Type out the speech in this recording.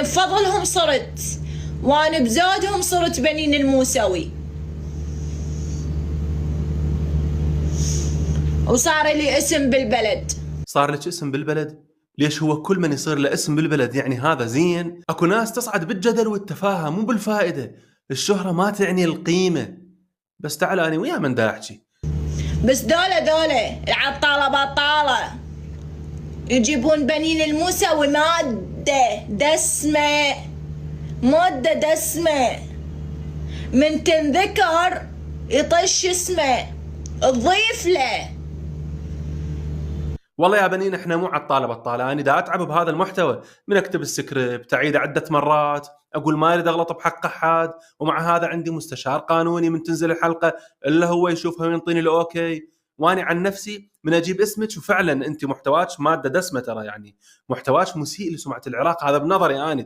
بفضلهم صرت، وانا بزودهم صرت بنين الموسوي، وصار لي اسم بالبلد. صار لك اسم بالبلد؟ ليش هو كل من يصير له اسم بالبلد يعني هذا زين؟ اكو ناس تصعد بالجدل والتفاهه مو بالفائده، الشهره ما تعني القيمه. بس تعال انا ويا من دا احكي. بس دولة العطالة بطالة يجيبون بنين الموسوي مادة دسمة من تنذكر يطش اسمه تضيف له. والله يا بنين احنا مو عطاله بطاله، انا دا اتعب بهذا المحتوى، من اكتب السكريبت اعيده عده مرات، اقول ما اريد اغلط بحق احد، ومع هذا عندي مستشار قانوني من تنزل الحلقه الا هو يشوفها وينطيني الاوكي. واني عن نفسي من اجيب اسمك وفعلا انت محتواك ماده دسمه ترى، يعني محتواك مسيء لسمعه العراق، هذا بنظري اني.